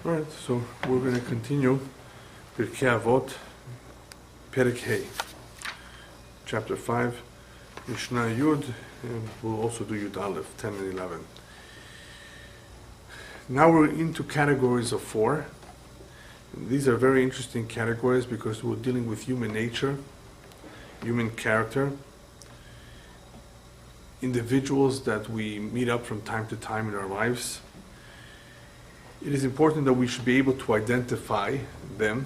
All right, so we're going to continue Pirkei Avot, Pirkei, chapter 5, Mishnah Yud, and we'll also do Yud Aleph, 10 and 11. Now we're into categories of 4. These are very interesting categories because we're dealing with human nature, human character, individuals that we meet up from time to time in our lives. It is important that we should be able to identify them.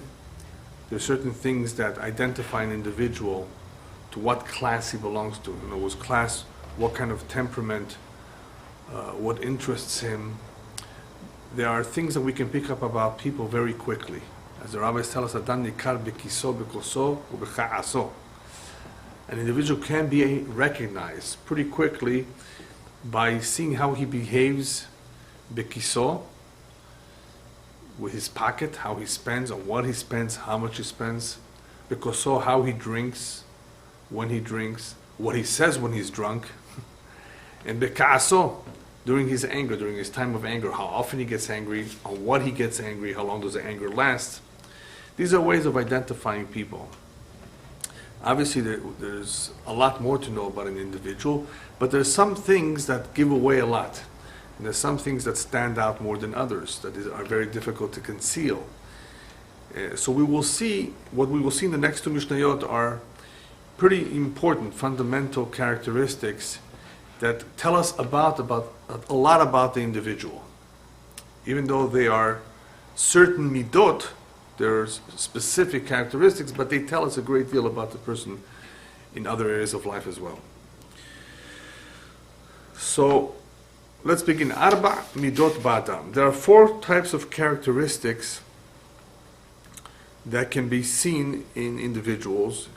There are certain things that identify an individual to what class he belongs to. In other words, class, what kind of temperament, what interests him. There are things that we can pick up about people very quickly. As the rabbis tell us, Adam nikar bekiso, bekoso, ubecha'aso. An individual can be recognized pretty quickly by seeing how he behaves bekiso, with his pocket, how he spends, on what he spends, how much he spends, bekoso, how he drinks, when he drinks, what he says when he's drunk, and beka'aso, during his anger, during his time of anger, how often he gets angry, on what he gets angry, how long does the anger last. These are ways of identifying people. Obviously, there's a lot more to know about an individual, but there's some things that give away a lot. And there's some things that stand out more than others, that are very difficult to conceal. So we will see, what we will see in the next two Mishnayot are pretty important, fundamental characteristics that tell us about a lot about the individual. Even though they are certain midot, there's specific characteristics, but they tell us a great deal about the person in other areas of life as well. So let's begin. Arba midot ba'adam. There are 4 types of characteristics that can be seen in individuals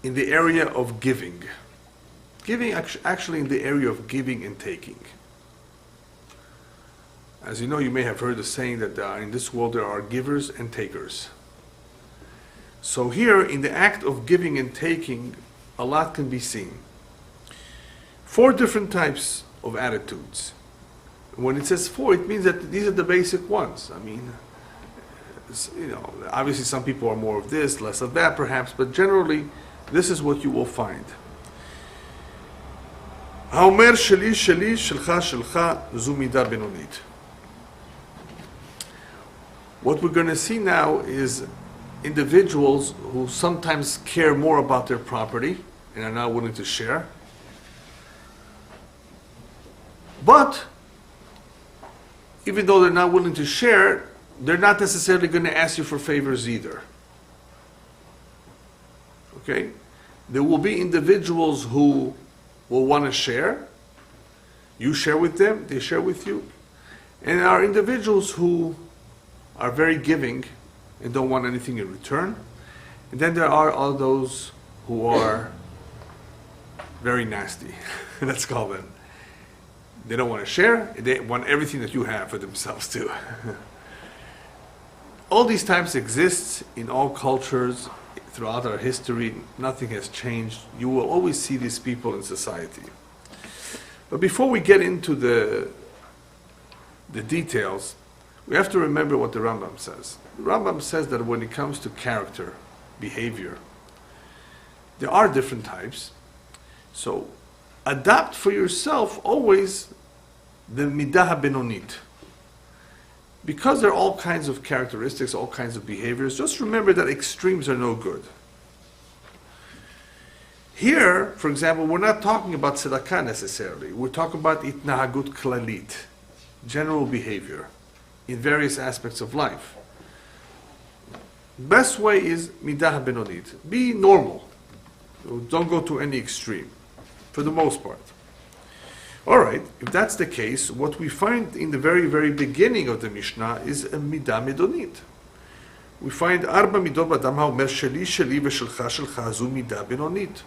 in the area of giving. Giving, actually in the area of giving and taking. As you know, you may have heard the saying that in this world there are givers and takers. So here, in the act of giving and taking, a lot can be seen. 4 different types of attitudes. When it says 4, it means that these are the basic ones. I mean, obviously some people are more of this, less of that perhaps, but generally, this is what you will find. האומר שלי שלי, שלך שלך, זו מידה בינונית. What we're going to see now is individuals who sometimes care more about their property and are not willing to share. But even though they're not willing to share, they're not necessarily going to ask you for favors either. Okay? There will be individuals who will want to share. You share with them, they share with you. And there are individuals who are very giving and don't want anything in return. And then there are all those who are very nasty, let's call them. They don't want to share, they want everything that you have for themselves too. All these types exist in all cultures throughout our history. Nothing has changed. You will always see these people in society. But before we get into the details, we have to remember what the Rambam says. The Rambam says that when it comes to character, behavior, there are different types. So adopt for yourself always the midah benonit. Because there are all kinds of characteristics, all kinds of behaviors, just remember that extremes are no good. Here, for example, we're not talking about tzedakah necessarily. We're talking about itnahagut klalit, general behavior in various aspects of life. Best way is midah benonit. Be normal. Don't go to any extreme, for the most part. All right, if that's the case, what we find in the very, very beginning of the Mishnah is a midah medonit. We find arba midot b'adam ha'omer sheli sheli v'shelcha shelcha zu midah benonit.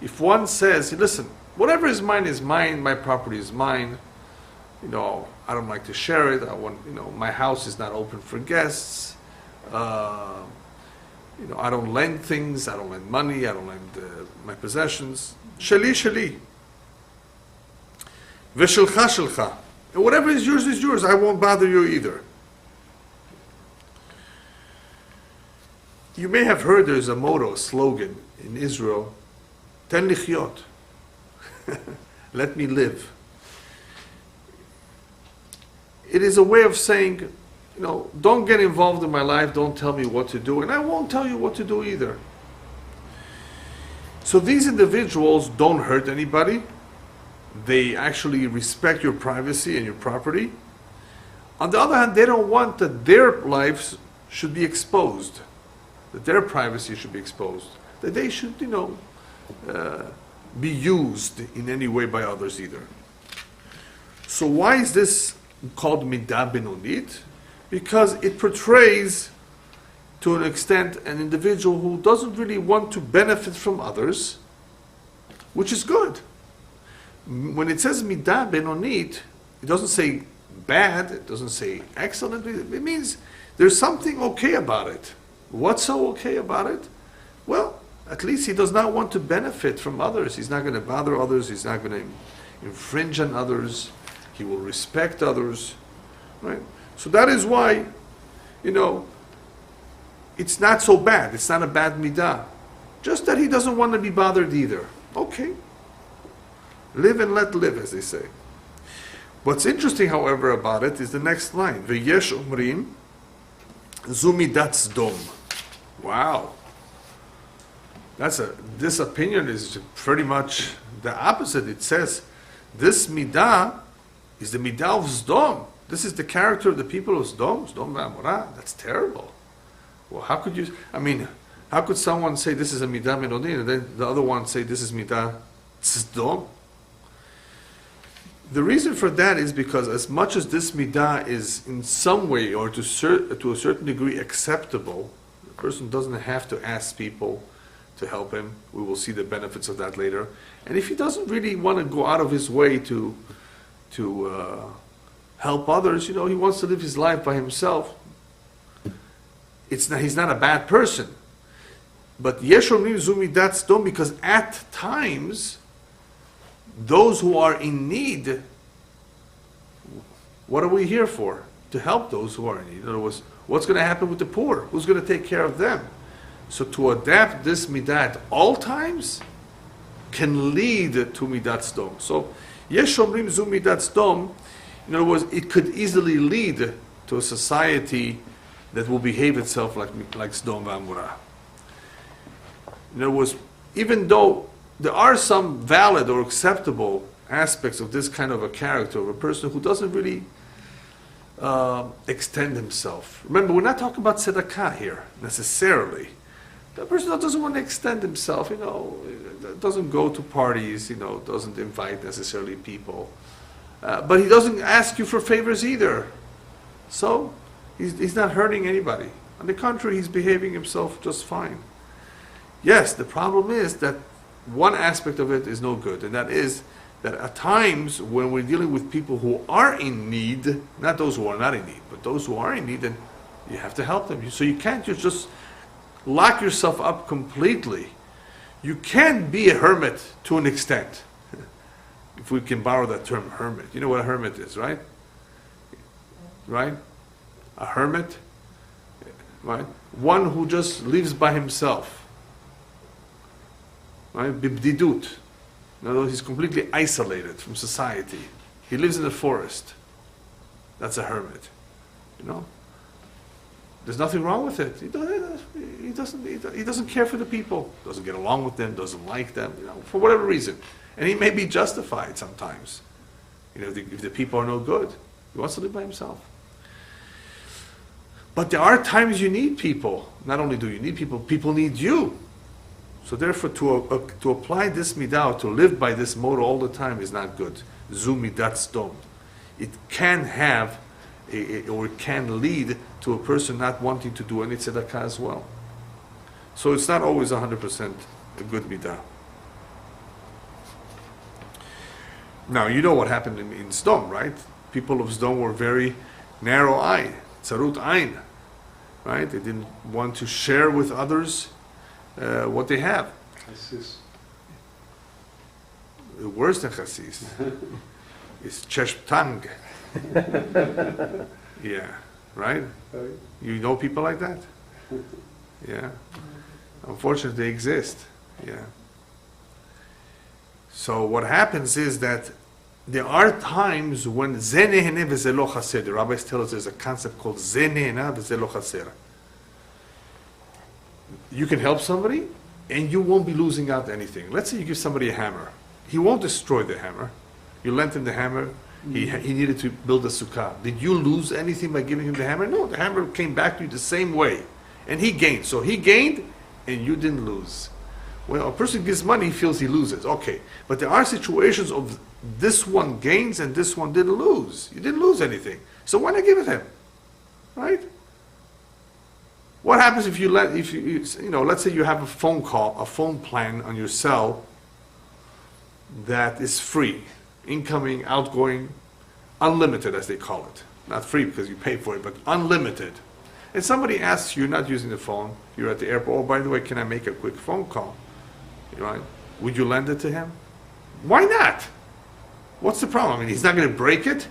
If one says, listen, whatever is mine, my property is mine. I don't like to share it. My house is not open for guests. I don't lend things. I don't lend money. I don't lend my possessions. Sheli sheli. V'shelcha shelcha. And whatever is yours, I won't bother you either. You may have heard there's a motto, a slogan in Israel, Ten lichyot. Let me live. It is a way of saying, don't get involved in my life, don't tell me what to do, and I won't tell you what to do either. So these individuals don't hurt anybody. They actually respect your privacy and your property. On the other hand, they don't want that their lives should be exposed, that their privacy should be exposed, that they should, be used in any way by others either. So why is this called midah benonit? Because it portrays, to an extent, an individual who doesn't really want to benefit from others, which is good. When it says midah benonit, it doesn't say bad, it doesn't say excellent, it means there's something okay about it. What's so okay about it? Well, at least he does not want to benefit from others. He's not going to bother others. He's not going to infringe on others. He will respect others. Right? So that is why, it's not so bad. It's not a bad midah. Just that he doesn't want to be bothered either. Okay. Live and let live, as they say. What's interesting, however, about it is the next line. V'yesh omrim zu midat sdom. Wow. This opinion is pretty much the opposite. It says this midah is the midah of Sdom. This is the character of the people of Sdom v'Amorah. That's terrible. Well, how could someone say this is a midah menodin and then the other one say this is midah Sdom? The reason for that is because as much as this midah is in some way or to a certain degree acceptable, the person doesn't have to ask people to help him. We will see the benefits of that later. And if he doesn't really want to go out of his way to help others, he wants to live his life by himself. He's not a bad person. But yesh omrim zu midat sdom, because at times those who are in need, what are we here for? To help those who are in need. In other words, what's going to happen with the poor? Who's going to take care of them? So to adapt this midah at all times can lead to midat sdom. So yesh omrim zu midat sdom, in other words, it could easily lead to a society that will behave itself like Sdom v'Amorah. In other words, even though there are some valid or acceptable aspects of this kind of a character, of a person who doesn't really extend himself. Remember, we're not talking about tzedakah here, necessarily. The person that doesn't want to extend himself, doesn't go to parties, doesn't invite necessarily people. But he doesn't ask you for favors either. So, he's not hurting anybody. On the contrary, he's behaving himself just fine. Yes, the problem is that one aspect of it is no good, and that is that at times when we're dealing with people who are in need, not those who are not in need, but those who are in need, then you have to help them. So you can't just lock yourself up completely. You can be a hermit to an extent, if we can borrow that term, hermit. You know what a hermit is, right? Right? A hermit, right? One who just lives by himself, right? Bibdidut. In other words, he's completely isolated from society. He lives in the forest. That's a hermit. There's nothing wrong with it. He doesn't care for the people. Doesn't get along with them. Doesn't like them. For whatever reason, and he may be justified sometimes. If the people are no good, he wants to live by himself. But there are times you need people. Not only do you need people, people need you. So therefore, to apply this midah, to live by this motto all the time is not good. Zu midat sdom. It can have, or it can lead to a person not wanting to do any tzedakah as well. So it's not always 100% a good midah. Now, you know what happened in Sdom, right? People of Sdom were very narrow-eyed, tzarut ayn, right? They didn't want to share with others what they have. Chasis. Worse than chasis is chesh tang. Yeah, right? You know people like that? Yeah. Unfortunately, they exist. Yeah. So what happens is that there are times when ze nehene v'ze lo chaser. The rabbis tell us there's a concept called ze nehena v'ze lo chaser. You can help somebody, and you won't be losing out anything. Let's say you give somebody a hammer. He won't destroy the hammer. You lent him the hammer. He needed to build a sukkah. Did you lose anything by giving him the hammer? No, the hammer came back to you the same way. And he gained. So he gained, and you didn't lose. When a person gives money, he feels he loses. Okay. But there are situations of this one gains and this one didn't lose. You didn't lose anything. So why not give it him? Right? What happens if you let's say you have a phone plan on your cell that is free, incoming, outgoing, unlimited as they call it. Not free because you pay for it, but unlimited. And somebody asks you, you're not using the phone, you're at the airport, oh, by the way, can I make a quick phone call? Right? Would you lend it to him? Why not? What's the problem? I mean, he's not going to break it,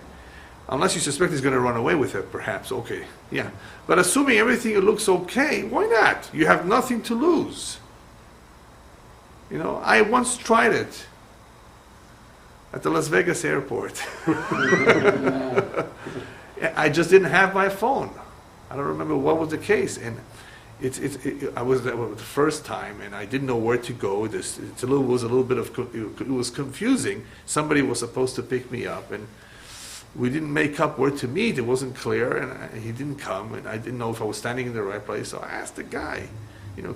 unless you suspect he's going to run away with it, perhaps. Okay, yeah. But assuming everything looks okay, why not? You have nothing to lose. I once tried it at the Las Vegas airport. I just didn't have my phone. I don't remember what was the case, and I was there the first time, and I didn't know where to go. It was confusing. Somebody was supposed to pick me up, and we didn't make up where to meet. It wasn't clear, and he didn't come, and I didn't know if I was standing in the right place. So I asked the guy,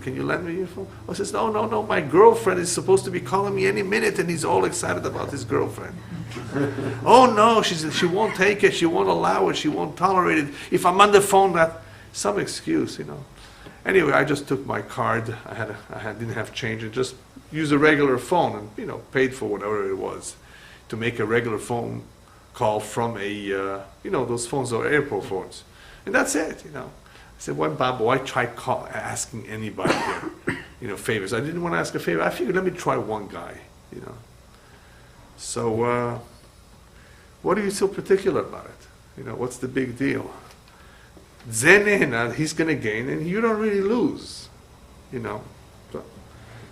can you lend me your phone? He says, no, my girlfriend is supposed to be calling me any minute, and he's all excited about his girlfriend. Oh no, she won't take it, she won't allow it, she won't tolerate it. If I'm on the phone, some excuse, Anyway, I just took my card. I didn't have change, and just used a regular phone, and paid for whatever it was to make a regular phone call from those phones are airport phones, and that's it. I said, why try asking anybody here, favors? I didn't want to ask a favor. I figured, let me try one guy, So, what are you so particular about it? What's the big deal? Zenehna, he's going to gain, and you don't really lose,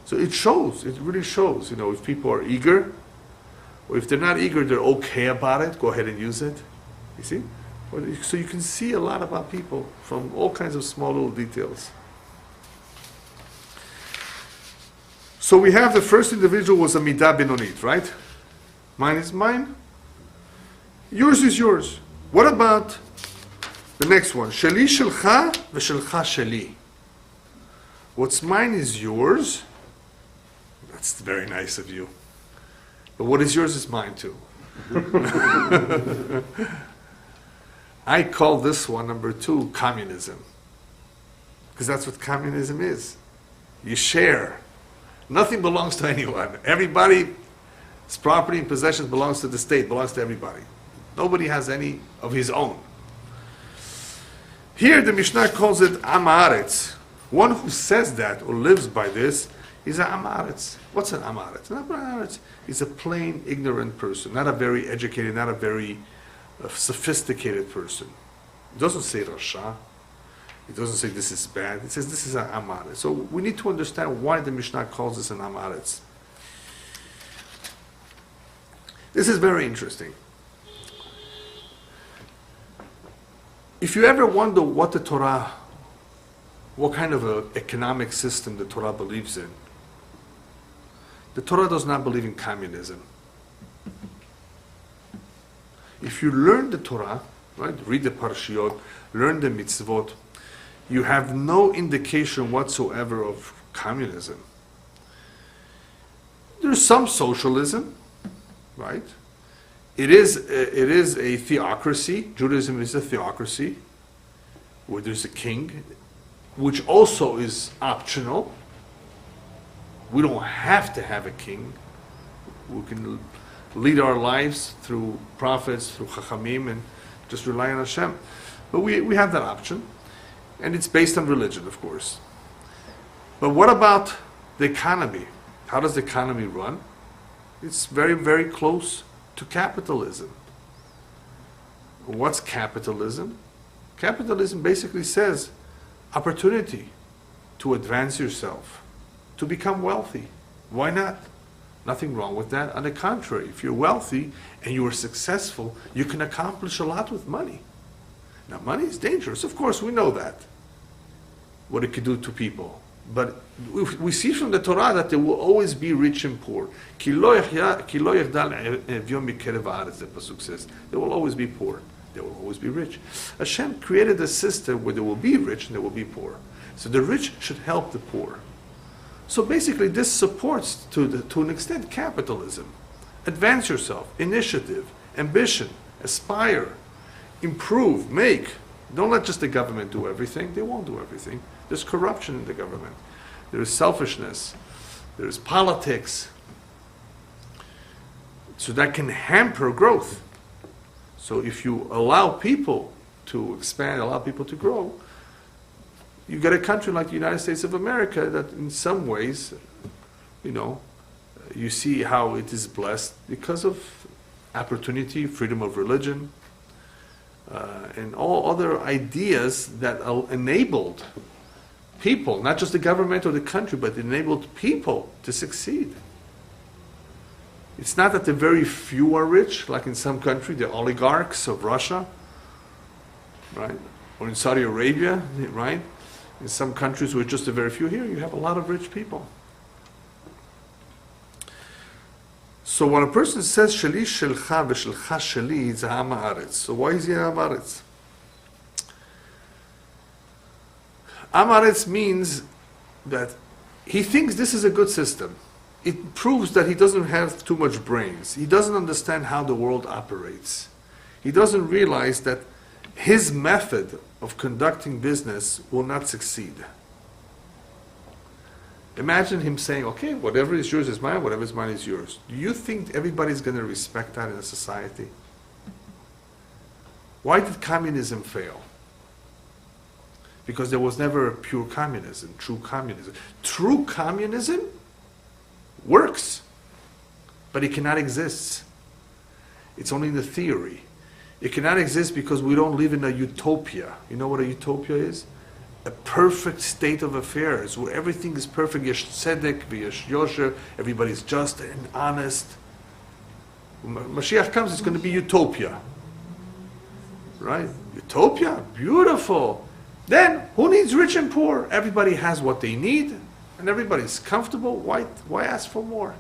So it shows, it really shows, if people are eager, or if they're not eager, they're okay about it, go ahead and use it. You see? So you can see a lot about people from all kinds of small little details. So we have the first individual was a midah benonit, right? Mine is mine. Yours is yours. What about the next one? Sheli shelcha v'shelcha sheli. What's mine is yours. That's very nice of you. But what is yours is mine too. I call this one, number 2, communism. Because that's what communism is. You share. Nothing belongs to anyone. Everybody's property and possessions belongs to the state, belongs to everybody. Nobody has any of his own. Here the Mishnah calls it Am Haaretz. One who says that or lives by this is an Am Haaretz. What's an Am Haaretz? An Am Haaretz is a plain ignorant person, not a very educated, not a very sophisticated person. It doesn't say Rasha. It doesn't say this is bad. It says this is an Am Haaretz. So we need to understand why the Mishnah calls this an Am Haaretz. This is very interesting. If you ever wonder what the Torah, what kind of an economic system the Torah believes in, the Torah does not believe in communism. If you learn the Torah, right, read the Parashiyot, learn the mitzvot, you have no indication whatsoever of communism. There's some socialism, right? It is a theocracy. Judaism is a theocracy where there's a king, which also is optional. We don't have to have a king. We can lead our lives through prophets, through chachamim, and just rely on Hashem. But we have that option, and it's based on religion, of course. But what about the economy? How does the economy run? It's very, very close to capitalism. What's capitalism? Capitalism basically says opportunity to advance yourself, to become wealthy. Why not? Nothing wrong with that. On the contrary, if you're wealthy and you are successful, you can accomplish a lot with money. Now, money is dangerous. Of course, we know that, what it could do to people. But we see from the Torah that there will always be rich and poor. Ki lo yechdal evyon mikerev haaretz, the pasuk says. There will always be poor. There will always be rich. Hashem created a system where there will be rich and there will be poor. So the rich should help the poor. So basically, this supports, to an extent, capitalism. Advance yourself, initiative, ambition, aspire, improve, make. Don't let just the government do everything. They won't do everything. There's corruption in the government. There is selfishness. There is politics. So that can hamper growth. So if you allow people to expand, allow people to grow, you get a country like the United States of America that in some ways, you see how it is blessed because of opportunity, freedom of religion, and all other ideas that enabled people, not just the government or the country, but enabled people to succeed. It's not that the very few are rich, like in some country, the oligarchs of Russia, right? Or in Saudi Arabia, right? In some countries where just a very few, here you have a lot of rich people. So when a person says sheli shelcha v'shelcha sheli, it's Am Haaretz. So why is he Am Haaretz? Am Haaretz means that he thinks this is a good system. It proves that he doesn't have too much brains. He doesn't understand how the world operates. He doesn't realize that his method of conducting business will not succeed. Imagine him saying, okay, whatever is yours is mine, whatever is mine is yours. Do you think everybody's going to respect that in a society? Why did communism fail? Because there was never a pure communism, true communism. True communism works, but it cannot exist. It's only in the theory. It cannot exist because we don't live in a utopia. You know what a utopia is? A perfect state of affairs where everything is perfect. Yesh tzedek, yesh yosher, everybody's just and honest. When Mashiach comes, it's going to be utopia. Right? Utopia, beautiful. Then, who needs rich and poor? Everybody has what they need, and everybody's comfortable. Why ask for more?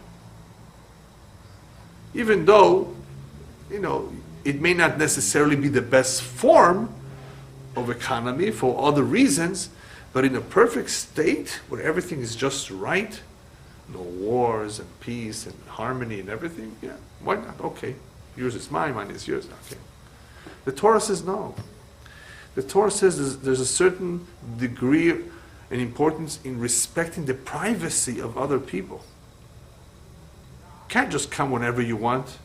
Even though, it may not necessarily be the best form of economy for other reasons, but in a perfect state where everything is just right, no wars and peace and harmony and everything, yeah, why not? Okay, yours is mine, mine is yours. Okay. The Torah says no. The Torah says there's a certain degree and importance in respecting the privacy of other people. You can't just come whenever you want,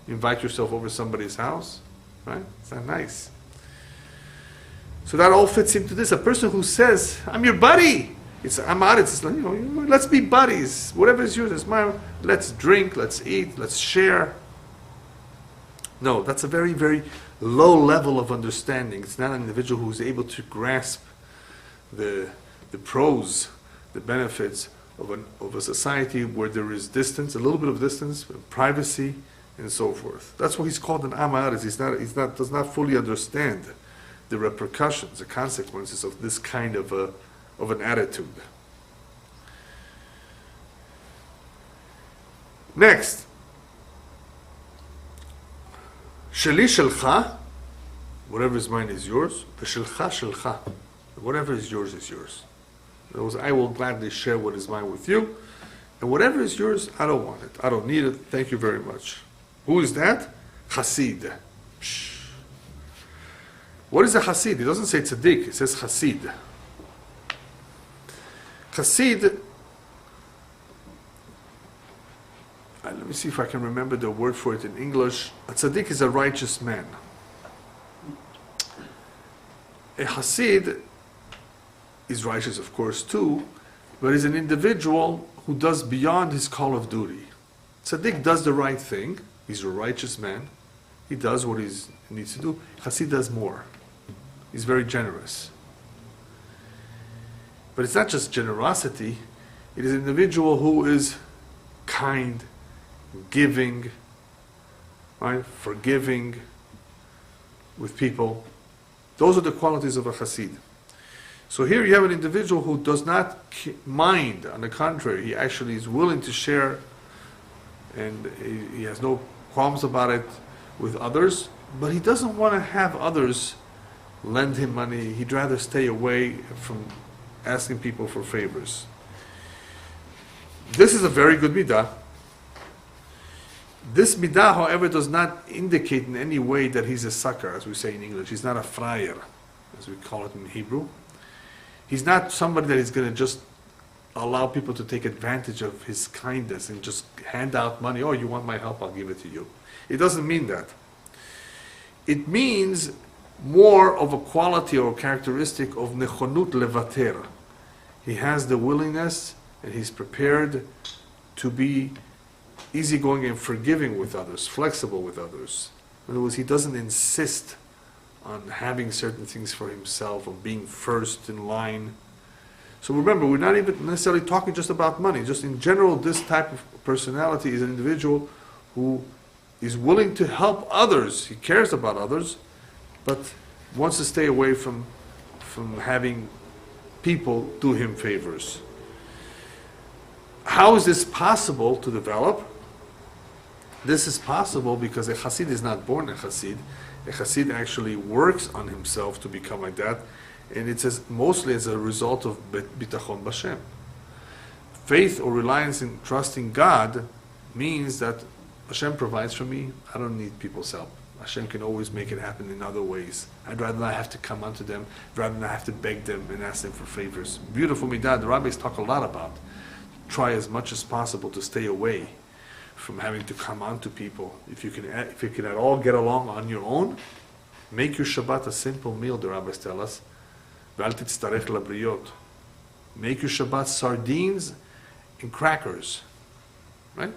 invite yourself over somebody's house, right? It's not nice. So that all fits into this. A person who says, I'm your buddy, it's Am Haaretz. It's like, let's be buddies. Whatever is yours is mine. Let's drink, let's eat, let's share. No, that's a very, very low level of understanding. It's not an individual who's able to grasp the pros, the benefits of a society where there is distance, a little bit of distance, privacy, and so forth. That's why he's called an Am Haaretz. He does not fully understand the repercussions, the consequences of this kind of an attitude. Next, sheli shelcha, whatever is mine is yours. V'shelcha shelcha, whatever is yours is yours. In other words, I will gladly share what is mine with you, and whatever is yours, I don't want it. I don't need it. Thank you very much. Who is that? Hasid. Shh. What is a Hasid? It doesn't say tzaddik, it says Hasid. Hasid, let me see if I can remember the word for it in English. A tzaddik is a righteous man. A Hasid is righteous, of course, too, but is an individual who does beyond his call of duty. Tzaddik does the right thing. He's a righteous man. He does what he needs to do. Hasid does more. He's very generous. But it's not just generosity, it is an individual who is kind, giving, right? Forgiving with people. Those are the qualities of a chassid. So here you have an individual who does not mind. On the contrary, he actually is willing to share, and he has no qualms about it with others, but he doesn't want to have others lend him money. He'd rather stay away from asking people for favors. This is a very good midah. This midah, however, does not indicate in any way that he's a sucker, as we say in English. He's not a friar, as we call it in Hebrew. He's not somebody that is going to just allow people to take advantage of his kindness and just hand out money. Oh, you want my help? I'll give it to you. It doesn't mean that. It means more of a quality or characteristic of nechonut levater. He has the willingness and he's prepared to be easygoing and forgiving with others, flexible with others. In other words, he doesn't insist on having certain things for himself, or being first in line. So remember, we're not even necessarily talking just about money. Just in general, this type of personality is an individual who is willing to help others. He cares about others, but wants to stay away from having people do him favors. How is this possible to develop? This is possible because a chassid is not born a chassid. A chassid actually works on himself to become like that, and it's mostly as a result of bitachon b'Hashem. Faith or reliance in trusting God means that Hashem provides for me. I don't need people's help. Hashem can always make it happen in other ways. I'd rather not have to come unto them, rather than have to beg them and ask them for favors. Beautiful midah. The rabbis talk a lot about. Try as much as possible to stay away from having to come on to people. If you can at all get along on your own, make your Shabbat a simple meal, the rabbis tell us. Ve'al titztarech labriyot. Make your Shabbat sardines and crackers. Right?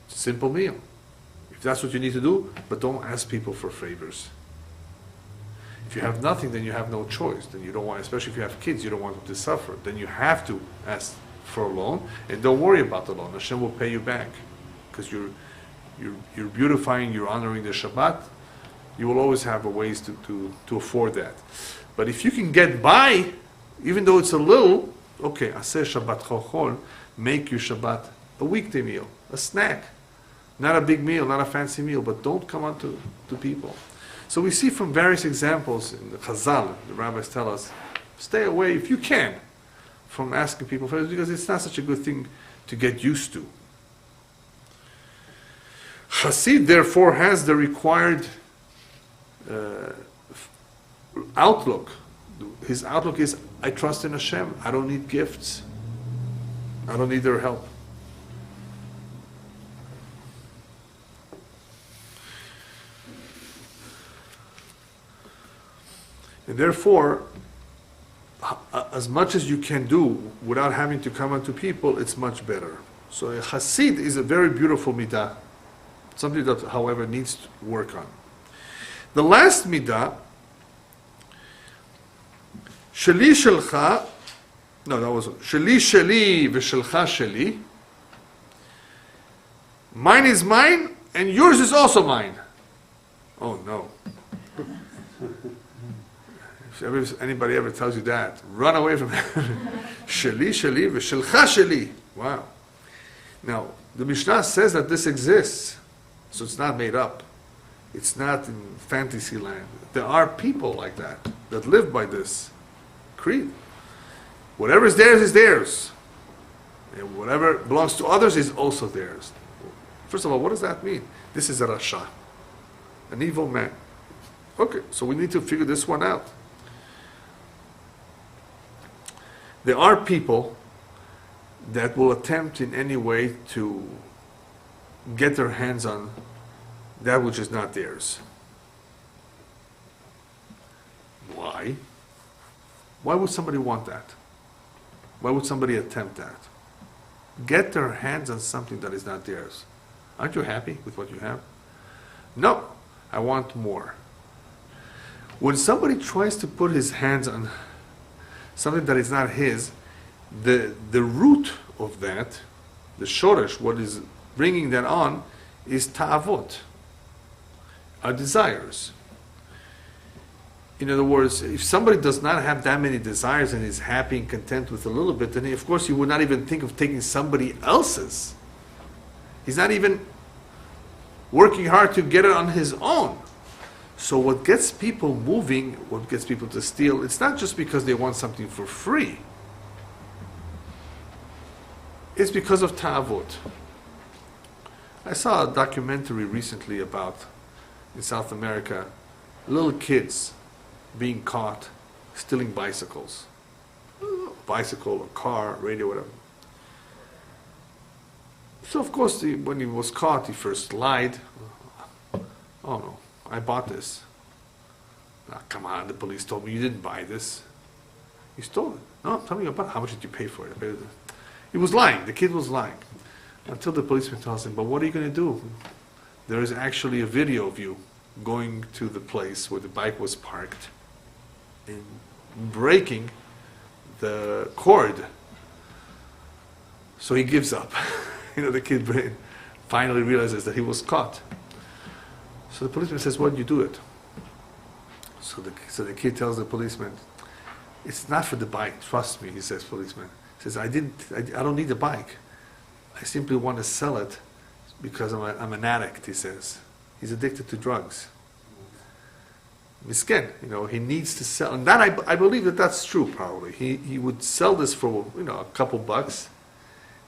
Simple meal. If that's what you need to do, but don't ask people for favors. If you have nothing, then you have no choice. Then you don't want, especially if you have kids, you don't want them to suffer. Then you have to ask for a loan, and don't worry about the loan. Hashem will pay you back, because you're beautifying, you're honoring the Shabbat. You will always have ways to afford that. But if you can get by, even though it's a little, okay, aseh Shabbat chochol, make your Shabbat a weekday meal, a snack, not a big meal, not a fancy meal, but don't come on to people. So we see from various examples in the Chazal, the rabbis tell us, stay away if you can from asking people for it, because it's not such a good thing to get used to. Chassid, therefore, has the required outlook. His outlook is, I trust in Hashem. I don't need gifts. I don't need their help. And therefore, as much as you can do without having to come unto people, it's much better. So a chassid is a very beautiful midah, something that, however, needs to work on. The last midah, sheli shelcha, no, that was sheli sheli v'shelcha sheli. Mine is mine, and yours is also mine. Oh no. If anybody ever tells you that, run away from it. Sheli, sheli, v'shelcha sheli. Wow. Now, the Mishnah says that this exists, so it's not made up. It's not in fantasy land. There are people like that live by this creed. Whatever is theirs. And whatever belongs to others is also theirs. First of all, what does that mean? This is a rasha, an evil man. Okay, so we need to figure this one out. There are people that will attempt in any way to get their hands on that which is not theirs. Why? Why would somebody want that? Why would somebody attempt that? Get their hands on something that is not theirs. Aren't you happy with what you have? No, I want more. When somebody tries to put his hands on something that is not his, the root of that, the shoresh, what is bringing that on, is ta'avot, our desires. In other words, if somebody does not have that many desires and is happy and content with a little bit, then of course he would not even think of taking somebody else's. He's not even working hard to get it on his own. So what gets people moving, what gets people to steal, it's not just because they want something for free. It's because of ta'avot. I saw a documentary recently about, in South America, little kids being caught stealing bicycles. Bicycle, a car, radio, whatever. So of course, when he was caught, he first lied. Oh no, I bought this. Ah, come on, the police told me you didn't buy this. You stole it. No, tell me about it. How much did you pay for it? He was lying. The kid was lying. Until the policeman tells him, but what are you going to do? There is actually a video of you going to the place where the bike was parked and breaking the cord. So he gives up. The kid finally realizes that he was caught. So the policeman says, why did you do it? So the kid tells the policeman, it's not for the bike, trust me, he says, policeman. He says, I don't need the bike. I simply want to sell it because I'm an addict, he says. He's addicted to drugs. Miskin, he needs to sell. And that I believe that's true, probably. He would sell this for, a couple bucks,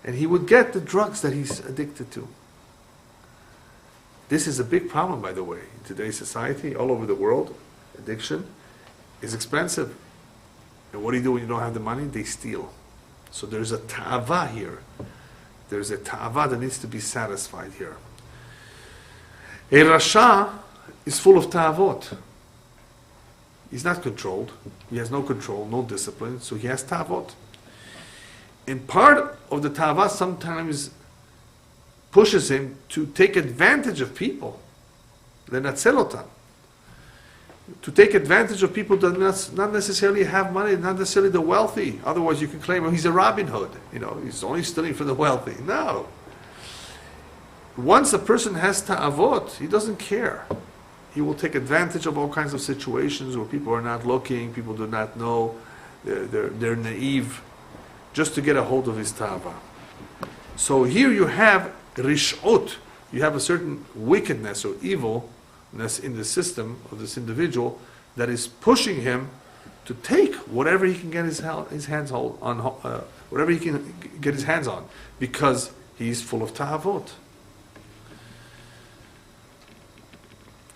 and he would get the drugs that he's addicted to. This is a big problem, by the way. In today's society, all over the world, addiction is expensive. And what do you do when you don't have the money? They steal. So there's a ta'ava here. There's a ta'ava that needs to be satisfied here. A rasha is full of ta'avot. He's not controlled. He has no control, no discipline, so he has ta'avot. And part of the ta'ava sometimes pushes him to take advantage of people. Lenatzelotam. To take advantage of people that not necessarily have money, not necessarily the wealthy. Otherwise you can claim, he's a Robin Hood. He's only stealing for the wealthy. No. Once a person has ta'avot, he doesn't care. He will take advantage of all kinds of situations where people are not looking, people do not know, they're naive, just to get a hold of his ta'ava. So here you have rish'ut, you have a certain wickedness or evilness in the system of this individual that is pushing him to take whatever he can get his hands on, whatever he can get his hands on, because he's full of ta'avot.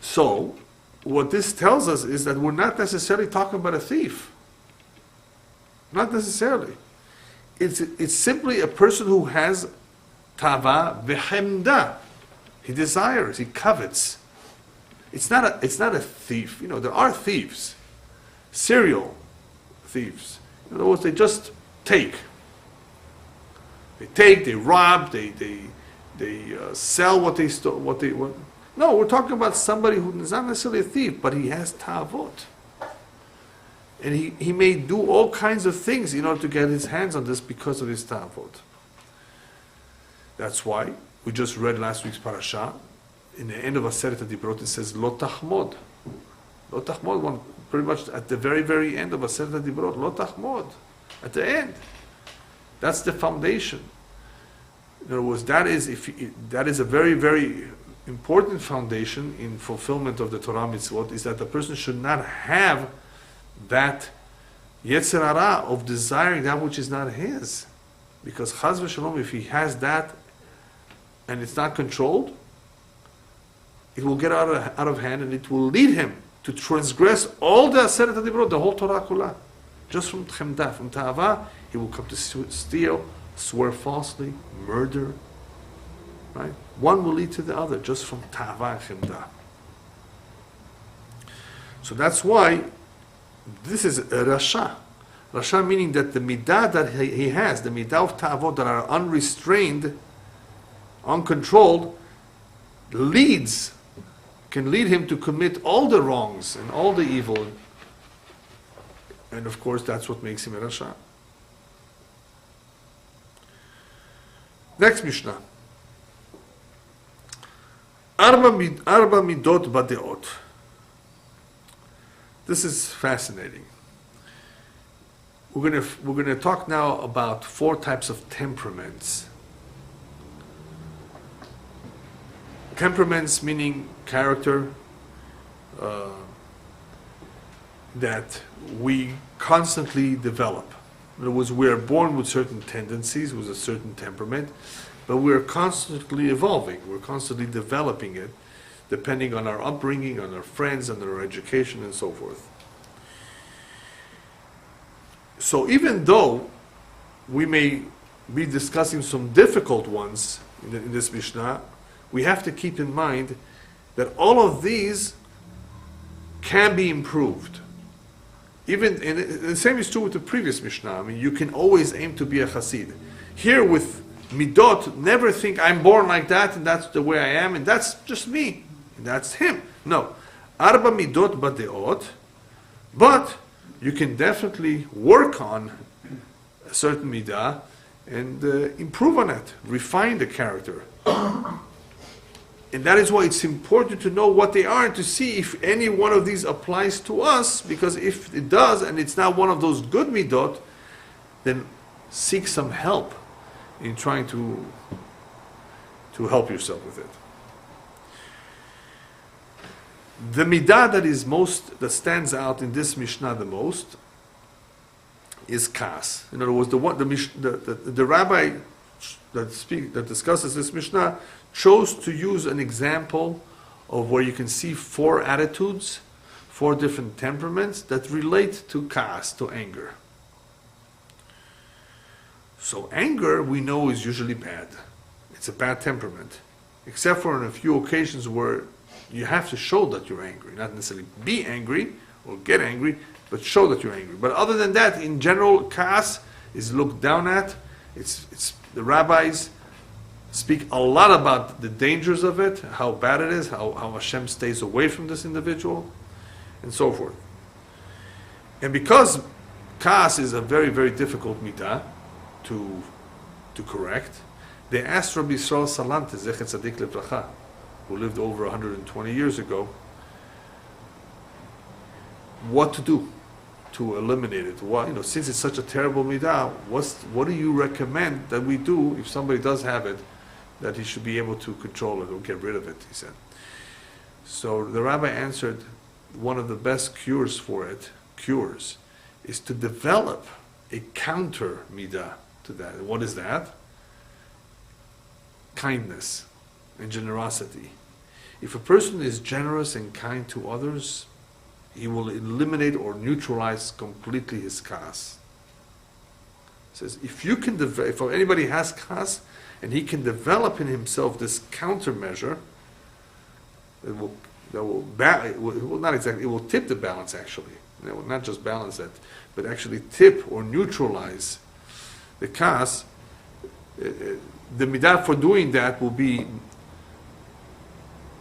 So, what this tells us is that we're not necessarily talking about a thief. Not necessarily. It's simply a person who has tava v'chemda. He desires, he covets. It's not a thief. There are thieves, serial thieves. In other words, they just take. They rob, they sell what they stole, No, we're talking about somebody who is not necessarily a thief, but he has ta'avot. And he may do all kinds of things in order to get his hands on this because of his ta'avot. That's why we just read last week's parasha. In the end of Aseret HaDibrot, it says, Lo tachmod. Lo tachmod, pretty much at the very, very end of Aseret HaDibrot. Lo tachmod. At the end. That's the foundation. In other words, that is a very, very important foundation in fulfillment of the Torah mitzvot, is that the person should not have that yetzer hara of desiring that which is not his. Because chaz v'shalom, if he has that and it's not controlled, it will get out of hand and it will lead him to transgress all the Aseret HaDibrot, the whole Torah kula. Just from chemda, from ta'ava, he will come to steal, swear falsely, murder. Right? One will lead to the other, just from ta'ava and chemda. So that's why this is a rasha. Rasha meaning that the midah that he has, the midah of ta'avot that are unrestrained, uncontrolled, can lead him to commit all the wrongs and all the evil And of course, that's what makes him a Rasha. Next Mishnah. Arba midot badeot. This is fascinating. We're going to talk now about 4 types of temperaments. Temperaments meaning character that we constantly develop. In other words, we are born with certain tendencies, with a certain temperament, but we're constantly evolving. We're constantly developing it, depending on our upbringing, on our friends, on our education, and so forth. So even though we may be discussing some difficult ones in this Mishnah, we have to keep in mind that all of these can be improved. Even and the same is true with the previous Mishnah. I mean, you can always aim to be a Hasid. Here with Midot, never think I'm born like that and that's the way I am and that's just me. And that's him. No. Arba Midot Badeot, but you can definitely work on a certain midah and improve on it, refine the character. And that is why it's important to know what they are and to see if any one of these applies to us, because if it does and it's not one of those good midot, then seek some help in trying to help yourself with it. The midah that stands out in this Mishnah the most is kas. In other words, the rabbi that discusses this Mishnah chose to use an example of where you can see 4 attitudes, 4 different temperaments that relate to kas, to anger. So anger, we know, is usually bad. It's a bad temperament, except for on a few occasions where you have to show that you're angry, not necessarily be angry or get angry, but show that you're angry. But other than that, in general, kas is looked down at. It's the rabbis speak a lot about the dangers of it, how bad it is, how Hashem stays away from this individual, and so forth. And because kas is a very, very difficult midah to correct, they asked Rabbi Yisrael Salante, Zecher Tzadik Livracha, who lived over 120 years ago, what to do to eliminate it. Well, since it's such a terrible midah, what do you recommend that we do if somebody does have it, that he should be able to control it or get rid of it, he said. So the rabbi answered, one of the best cures for it, is to develop a counter midah to that. And what is that? Kindness and generosity. If a person is generous and kind to others, he will eliminate or neutralize completely his kas. It says, if anybody has kas, and he can develop in himself this countermeasure, it will tip the balance actually. It will not just balance it, but actually tip or neutralize the kas. The midah for doing that will be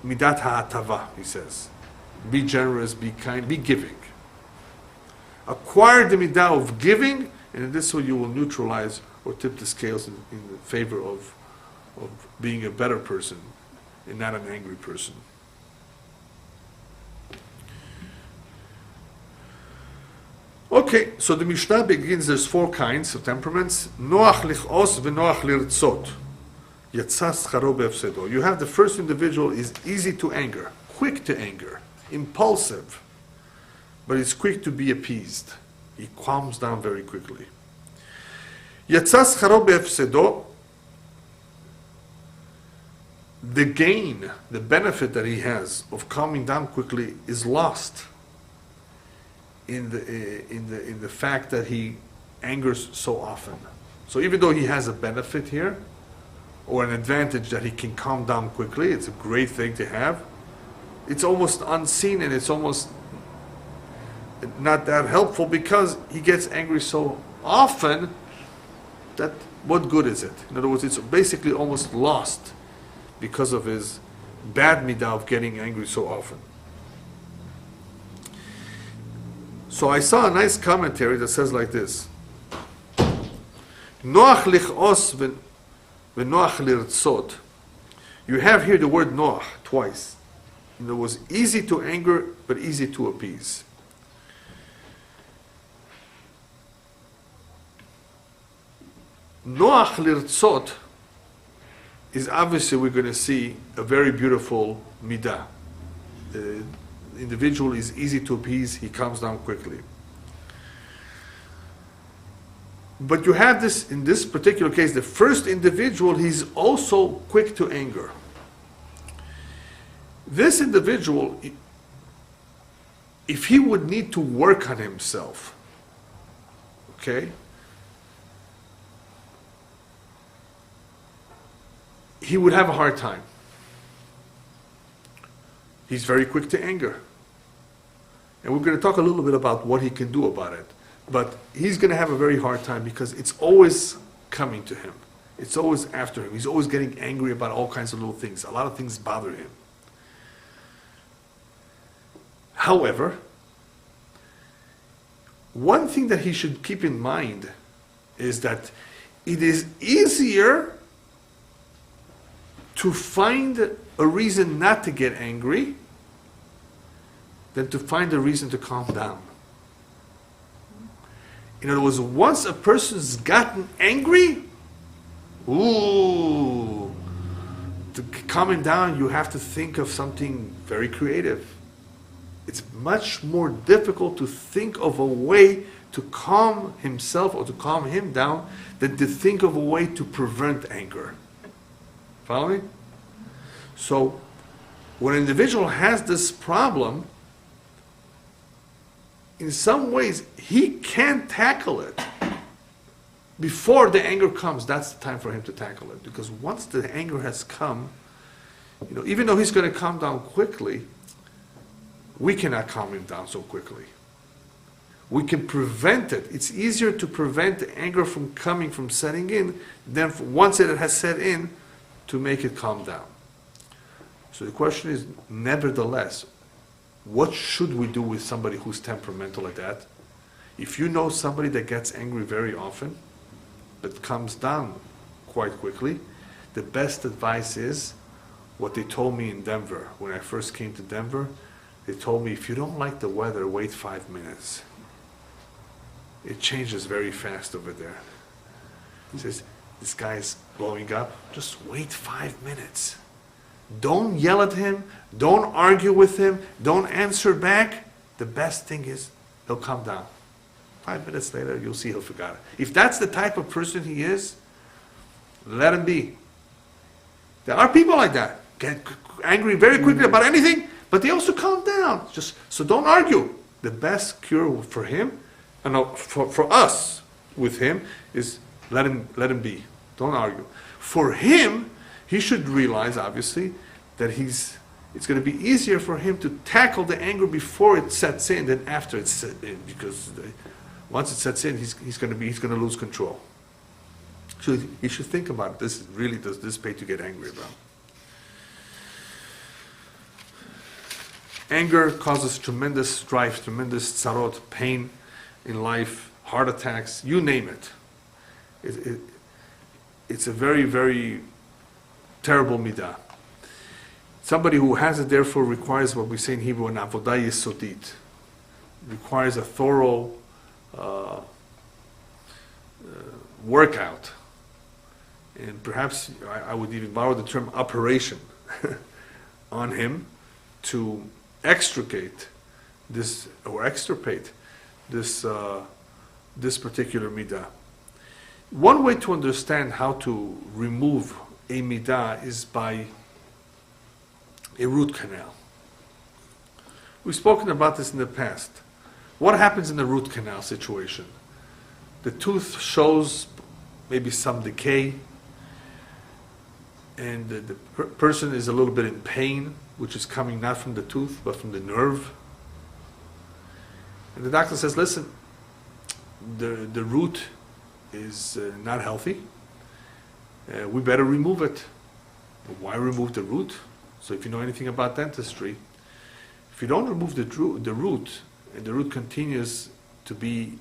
midat ha'atava, he says. Be generous, be kind, be giving. Acquire the midah of giving, and in this way you will neutralize or tip the scales in favor of being a better person and not an angry person. Okay, so the Mishnah begins, there's 4 kinds of temperaments. Noach lichos v'noach lirtzot. Yatsa scharo be'efsedo. You have the first individual is easy to anger, quick to anger, impulsive, but he's quick to be appeased. He calms down very quickly. Yatsa scharo be'efsedo. The gain, the benefit that he has of calming down quickly is lost in the fact that he angers so often. So even though he has a benefit here, or an advantage that he can calm down quickly, it's a great thing to have, it's almost unseen and it's almost not that helpful because he gets angry so often that what good is it? In other words, it's basically almost lost because of his bad midah of getting angry so often. So I saw a nice commentary that says like this: Noach lichos v'noach lirtzot. You have here the word Noach twice. And it was easy to anger, but easy to appease. Noach lirtzot is obviously, we're going to see, a very beautiful midah. The individual is easy to appease, he calms down quickly. But you have this, in this particular case, the first individual, he's also quick to anger. This individual, if he would need to work on himself, okay, he would have a hard time. He's very quick to anger. And we're going to talk a little bit about what he can do about it. But he's going to have a very hard time because it's always coming to him. It's always after him. He's always getting angry about all kinds of little things. A lot of things bother him. However, one thing that he should keep in mind is that it is easier to find a reason not to get angry than to find a reason to calm down. In other words, once a person's gotten angry, to calm him down, you have to think of something very creative. It's much more difficult to think of a way to calm himself or to calm him down than to think of a way to prevent anger. Follow me? So, when an individual has this problem, in some ways, he can't tackle it before the anger comes. That's the time for him to tackle it. Because once the anger has come, even though he's going to calm down quickly, we cannot calm him down so quickly. We can prevent it. It's easier to prevent the anger from setting in than once it has set in to make it calm down. So the question is, nevertheless, what should we do with somebody who's temperamental like that? If you know somebody that gets angry very often, but calms down quite quickly, the best advice is what they told me in Denver. When I first came to Denver, they told me, if you don't like the weather, wait 5 minutes. It changes very fast over there. He says, this guy is blowing up, just wait 5 minutes. Don't yell at him, don't argue with him, don't answer back. The best thing is, he'll calm down. 5 minutes later, you'll see he'll forget it. If that's the type of person he is, let him be. There are people like that, get angry very quickly about anything, but they also calm down. So don't argue. The best cure for him, and for us with him, is let him be. Don't argue. For him, he should realize, obviously, that it's going to be easier for him to tackle the anger before it sets in than after it's set in, because once it sets in, he's going to lose control. So he should think about it. Does this pay to get angry about? Anger causes tremendous strife, tremendous tzarot, pain in life, heart attacks, you name it. It's a very, very terrible midah. Somebody who has it, therefore, requires what we say in Hebrew, an avodah yesodit. Requires a thorough workout. And perhaps I would even borrow the term operation on him to extricate this, or extirpate this particular midah. One way to understand how to remove a midah is by a root canal. We've spoken about this in the past. What happens in the root canal situation? The tooth shows maybe some decay, and the person is a little bit in pain, which is coming not from the tooth, but from the nerve. And the doctor says, listen, the root is not healthy. We better remove it. But why remove the root? So if you know anything about dentistry, if you don't remove the root, and the root continues to be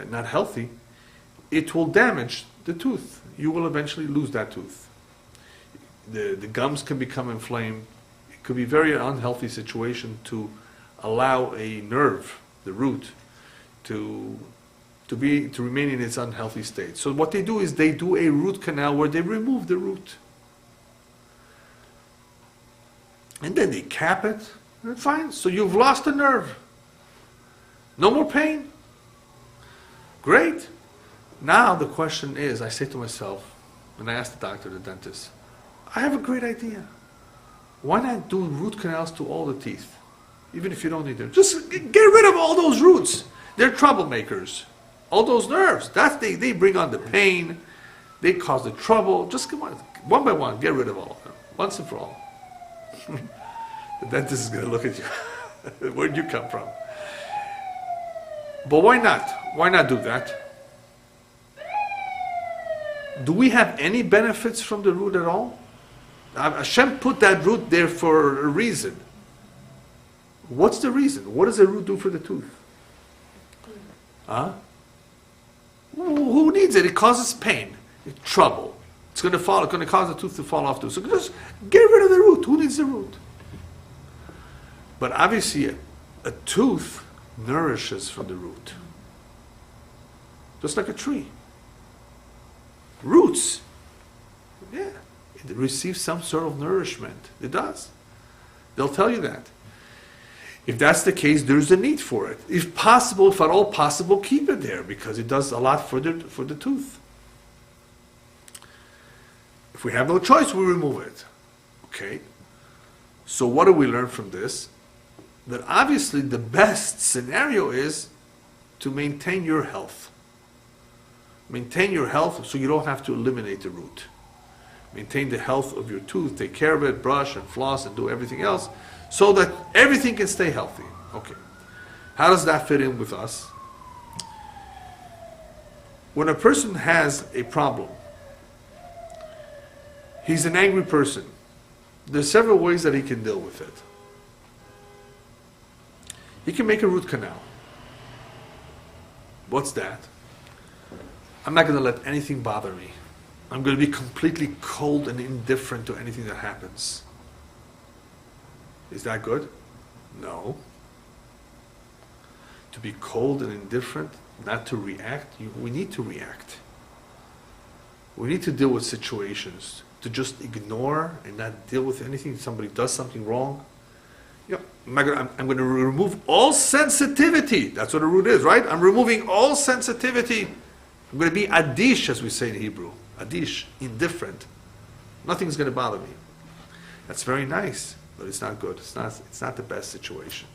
not healthy, it will damage the tooth. You will eventually lose that tooth. The gums can become inflamed. It could be a very unhealthy situation to allow a nerve, the root, to remain in its unhealthy state. So what they do is they do a root canal where they remove the root. And then they cap it, and fine. So you've lost a nerve. No more pain. Great. Now the question is, I say to myself, and I ask the doctor, the dentist, I have a great idea. Why not do root canals to all the teeth? Even if you don't need them. Just get rid of all those roots. They're troublemakers. All those nerves. They bring on the pain. They cause the trouble. Just come on, one by one, get rid of all of them. Once and for all. The dentist is going to look at you. Where'd you come from? But why not? Why not do that? Do we have any benefits from the root at all? Hashem put that root there for a reason. What's the reason? What does the root do for the tooth? Huh? Who needs it? It causes pain, trouble. It's going to cause the tooth to fall off too. So just get rid of the root. Who needs the root? But obviously, a tooth nourishes from the root. Just like a tree. Roots. Yeah. It receives some sort of nourishment. It does. They'll tell you that. If that's the case, there's a need for it. If possible, if at all possible, keep it there because it does a lot for the tooth. If we have no choice, we remove it. Okay. So what do we learn from this? That obviously the best scenario is to maintain your health. Maintain your health so you don't have to eliminate the root. Maintain the health of your tooth, take care of it, brush and floss and do everything else so that everything can stay healthy. Okay. How does that fit in with us? When a person has a problem, he's an angry person. There's several ways that he can deal with it. He can make a root canal. What's that? I'm not going to let anything bother me. I'm going to be completely cold and indifferent to anything that happens. Is that good? No. To be cold and indifferent, not to react, we need to react. We need to deal with situations. To just ignore and not deal with anything, somebody does something wrong. You know, I'm going to remove all sensitivity. That's what a root is, right? I'm removing all sensitivity. I'm going to be adish, as we say in Hebrew. Adish, indifferent. Nothing's going to bother me. That's very nice, but it's not good. It's not the best situation.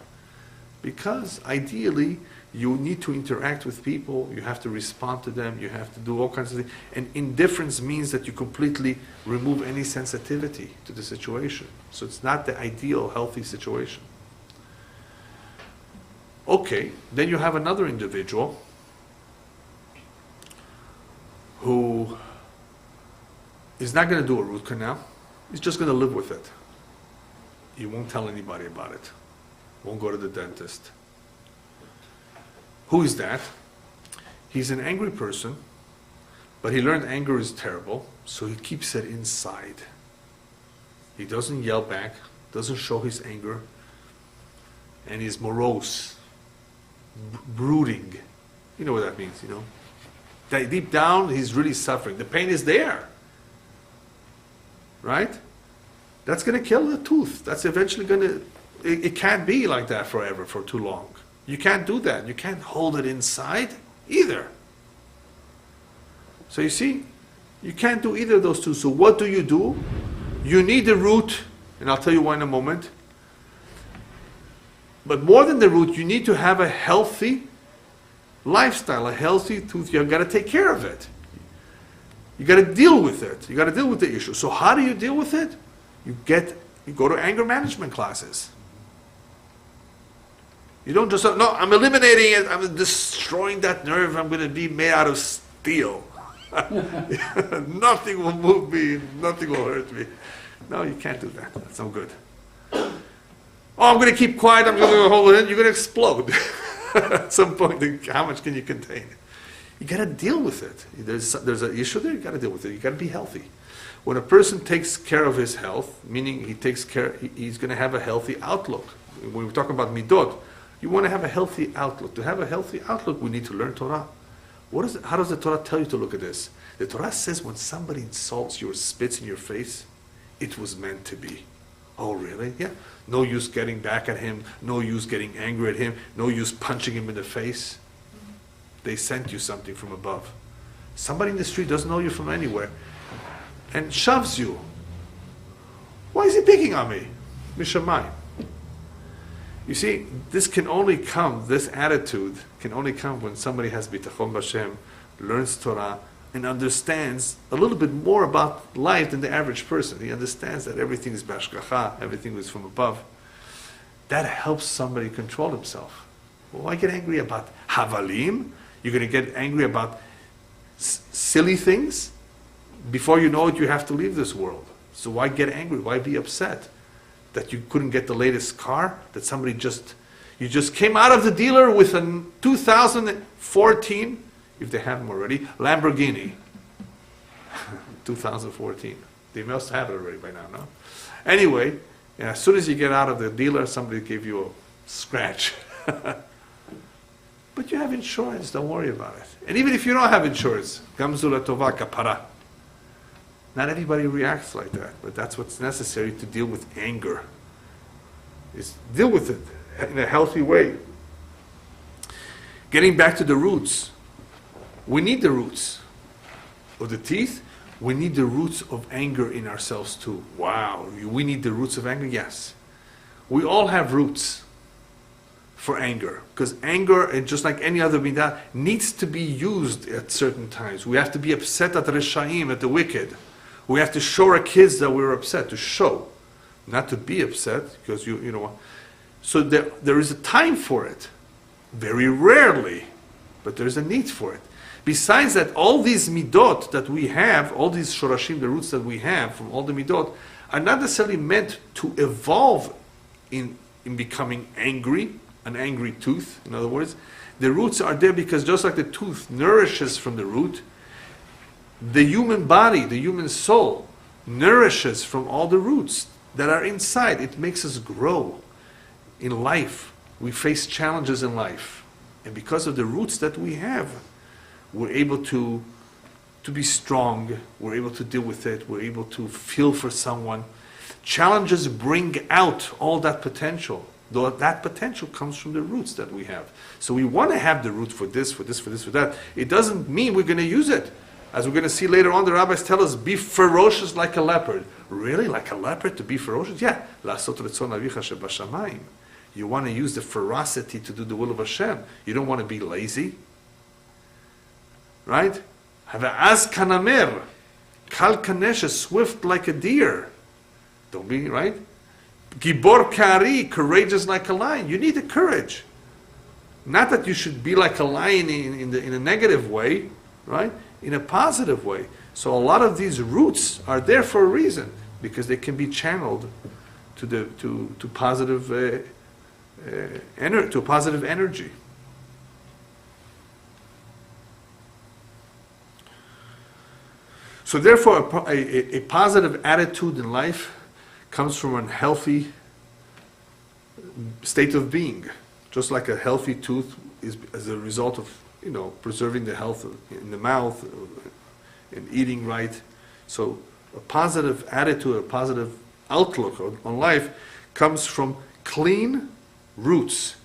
Because ideally, you need to interact with people, you have to respond to them, you have to do all kinds of things. And indifference means that you completely remove any sensitivity to the situation. So it's not the ideal, healthy situation. Okay, then you have another individual who is not going to do a root canal. He's just going to live with it. He won't tell anybody about it. Won't go to the dentist. Who is that? He's an angry person, but he learned anger is terrible, so he keeps it inside. He doesn't yell back, doesn't show his anger, and he's morose, brooding. You know what that means, you know? That deep down, he's really suffering. The pain is there, right? That's going to kill the tooth. That's eventually going to... It can't be like that forever, for too long. You can't do that. You can't hold it inside either. So you see, you can't do either of those two. So what do? You need the root, and I'll tell you why in a moment. But more than the root, you need to have a healthy lifestyle, a healthy tooth. You've got to take care of it. You got to deal with it. You got to deal with the issue. So how do you deal with it? You go to anger management classes. You don't just say, no, I'm eliminating it, I'm destroying that nerve, I'm going to be made out of steel. Nothing will move me, nothing will hurt me. No, you can't do that. That's no good. Oh, I'm going to keep quiet, I'm going to hold it in, you're going to explode. At some point, how much can you contain? You got to deal with it. There's an issue there, you got to deal with it. You got to be healthy. When a person takes care of his health, meaning he's going to have a healthy outlook. When we're talking about midot, you want to have a healthy outlook. To have a healthy outlook, we need to learn Torah. How does the Torah tell you to look at this? The Torah says when somebody insults you or spits in your face, it was meant to be. Oh, really? Yeah. No use getting back at him. No use getting angry at him. No use punching him in the face. They sent you something from above. Somebody in the street doesn't know you from anywhere and shoves you. Why is he picking on me? Mishamai. You see, this attitude can only come when somebody has bitachon b'Hashem, learns Torah, and understands a little bit more about life than the average person. He understands that everything is b'hashgacha, everything is from above. That helps somebody control himself. Well, why get angry about havalim? You're going to get angry about silly things? Before you know it, you have to leave this world. So why get angry? Why be upset that you couldn't get the latest car? That you just came out of the dealer with a 2014, if they have them already, Lamborghini. 2014. They must have it already by now, no? Anyway, as soon as you get out of the dealer, somebody gave you a scratch. But you have insurance, don't worry about it. And even if you don't have insurance, gamzu latova kapara. Not everybody reacts like that, but that's what's necessary to deal with anger. Is deal with it in a healthy way. Getting back to the roots. We need the roots of the teeth. We need the roots of anger in ourselves too. Wow, we need the roots of anger? Yes. We all have roots for anger. Because anger, and just like any other midah, needs to be used at certain times. We have to be upset at Reshaim, at the wicked. We have to show our kids that we're upset, to show. Not to be upset, because you know. So there is a time for it. Very rarely. But there's a need for it. Besides that, all these midot that we have, all these shorashim, the roots that we have from all the midot, are not necessarily meant to evolve in becoming angry, an angry tooth, in other words. The roots are there because just like the tooth nourishes from the root, the human body, the human soul, nourishes from all the roots that are inside. It makes us grow in life. We face challenges in life. And because of the roots that we have, we're able to be strong, we're able to deal with it, we're able to feel for someone. Challenges bring out all that potential, though that potential comes from the roots that we have. So we want to have the root for this, for this, for this, for that. It doesn't mean we're going to use it. As we're going to see later on, the rabbis tell us, be ferocious like a leopard. Really? Like a leopard to be ferocious? Yeah. You want to use the ferocity to do the will of Hashem. You don't want to be lazy. Right? Have a az kanamir. Kal kanesh, swift like a deer. Don't be, right? Gibor kari, courageous like a lion. You need the courage. Not that you should be like a lion in a negative way, right? In a positive way. So a lot of these roots are there for a reason, because they can be channeled to positive energy. So therefore, a positive attitude in life comes from a healthy state of being. Just like a healthy tooth is as a result of, preserving the health in the mouth and eating right. So a positive attitude, a positive outlook on life comes from clean roots,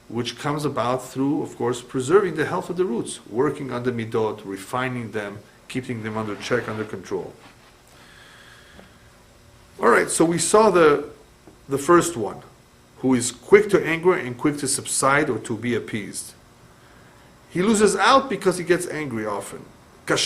which comes about through, of course, preserving the health of the roots, working on the midot, refining them, keeping them under check, under control. All right, so we saw the first one, who is quick to anger and quick to subside or to be appeased. He loses out because he gets angry often. That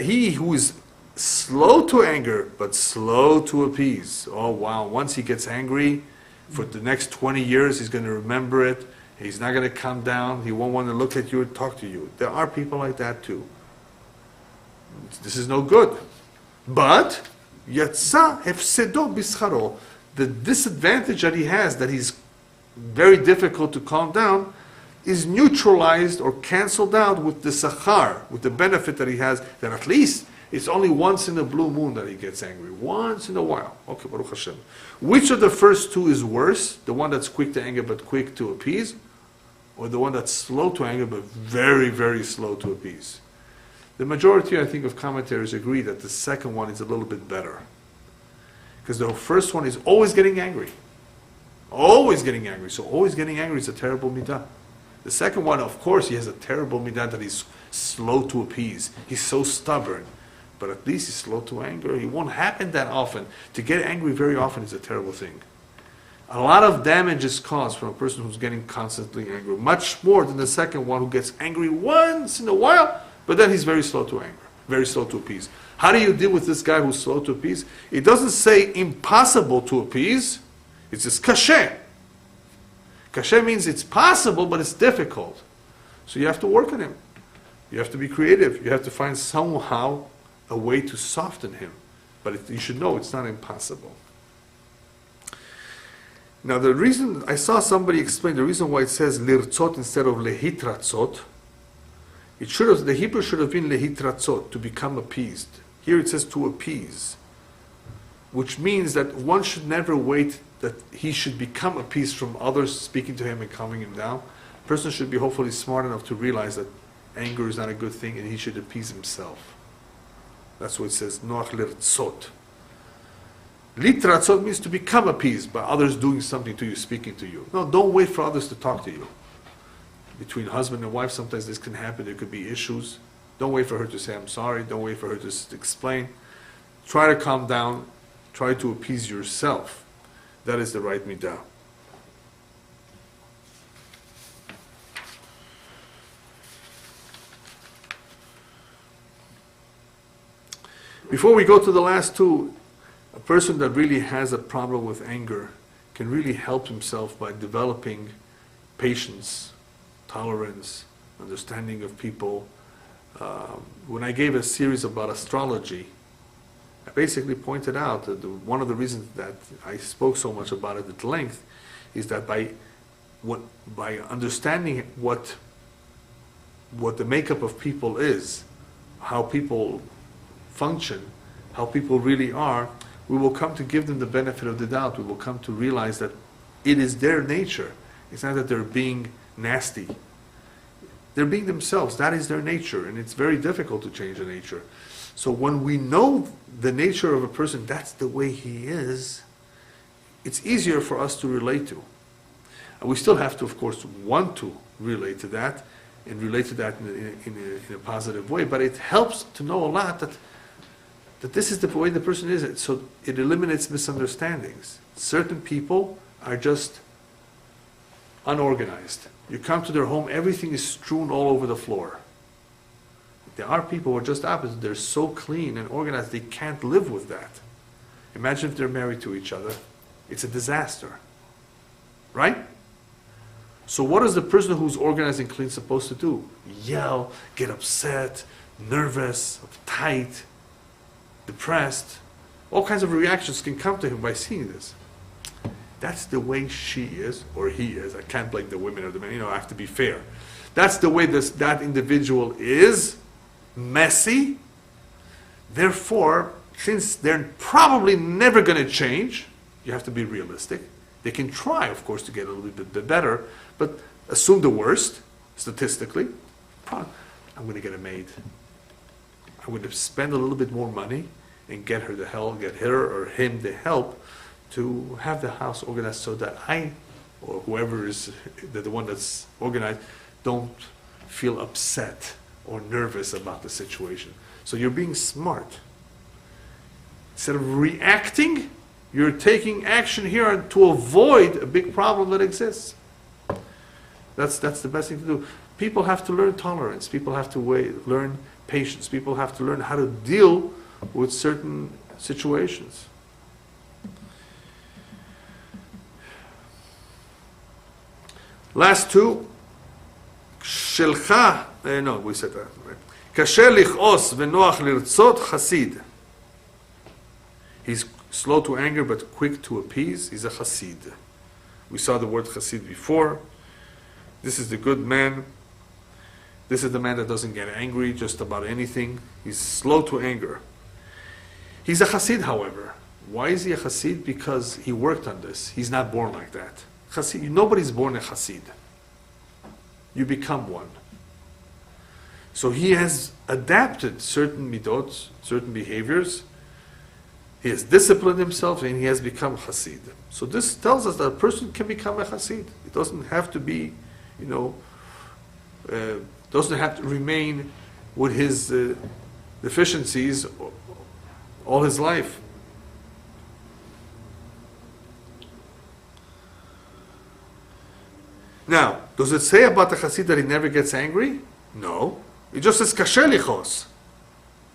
he who is slow to anger but slow to appease. Oh wow, once he gets angry, for the next 20 years he's going to remember it. He's not going to calm down. He won't want to look at you and talk to you. There are people like that too. This is no good. But Yatsa hefsedo bischaro. The disadvantage that he has, that he's very difficult to calm down, is neutralized or canceled out with the sachar, with the benefit that he has, that at least it's only once in a blue moon that he gets angry. Once in a while. Okay, Baruch Hashem. Which of the first two is worse? The one that's quick to anger but quick to appease? Or the one that's slow to anger but very, very slow to appease? The majority, I think, of commentators agree that the second one is a little bit better. Because the first one is always getting angry. Always getting angry. So always getting angry is a terrible midah. The second one, of course, he has a terrible midah that he's slow to appease. He's so stubborn. But at least he's slow to anger. It won't happen that often. To get angry very often is a terrible thing. A lot of damage is caused from a person who's getting constantly angry. Much more than the second one who gets angry once in a while, but then he's very slow to anger. Very slow to appease. How do you deal with this guy who's slow to appease? It doesn't say impossible to appease. It says kasher. Kasher means it's possible, but it's difficult. So you have to work on him. You have to be creative. You have to find somehow a way to soften him. But you should know it's not impossible. Now the reason, I saw somebody explain the reason why it says lirtzot instead of lehitratzot. It should have, the Hebrew should have been lehitratzot, to become appeased. Here it says to appease, which means that one should never wait that he should become appeased from others speaking to him and calming him down. A person should be hopefully smart enough to realize that anger is not a good thing and he should appease himself. That's what it says, noach lirtzot. Litratzot means to become appeased by others doing something to you, speaking to you. No, don't wait for others to talk to you. Between husband and wife, sometimes this can happen. There could be issues. Don't wait for her to say, I'm sorry. Don't wait for her to explain. Try to calm down. Try to appease yourself. That is the right midah. Before we go to the last two, a person that really has a problem with anger can really help himself by developing patience, tolerance, understanding of people. When I gave a series about astrology, I basically pointed out that one of the reasons that I spoke so much about it at length is that by understanding what the makeup of people is, how people function, how people really are, we will come to give them the benefit of the doubt. We will come to realize that it is their nature. It's not that they're being nasty. They're being themselves. That is their nature, and it's very difficult to change the nature. So when we know the nature of a person, that's the way he is, it's easier for us to relate to. And we still have to, of course, want to relate to that, and relate to that in a positive way, but it helps to know a lot that this is the way the person is. So it eliminates misunderstandings. Certain people are just unorganized. You come to their home, everything is strewn all over the floor. There are people who are just opposite. They're so clean and organized, they can't live with that. Imagine if they're married to each other. It's a disaster. Right? So what is the person who's organized and clean supposed to do? Yell, get upset, nervous, uptight, depressed. All kinds of reactions can come to him by seeing this. That's the way she is, or he is. I can't blame the women or the men. I have to be fair. That's the way that individual is, messy. Therefore, since they're probably never going to change, you have to be realistic. They can try, of course, to get a little bit better, but assume the worst, statistically. I'm going to get a maid. I'm going to spend a little bit more money and get her or him the help to have the house organized so that I, or whoever is the one that's organized, don't feel upset or nervous about the situation. So you're being smart. Instead of reacting, you're taking action here to avoid a big problem that exists. That's the best thing to do. People have to learn tolerance. People have to learn patience. People have to learn how to deal with certain situations. Last two. Shelcha, no, we said that. Kasher lichos v'noach lirtzot chasid. slow to anger but quick to appease is a chassid. We saw the word chassid before. This is the good man. This is the man that doesn't get angry just about anything. He's slow to anger. He's a chassid, however. Why is he a chassid? Because he worked on this. He's not born like that. Chassid, nobody's born a chassid. You become one. So he has adapted certain midot, certain behaviors. He has disciplined himself and he has become chassid. So this tells us that a person can become a chassid. It doesn't have to be, doesn't have to remain with his deficiencies all his life. Now, does it say about the chassid that he never gets angry? No. It just says kasher lichos.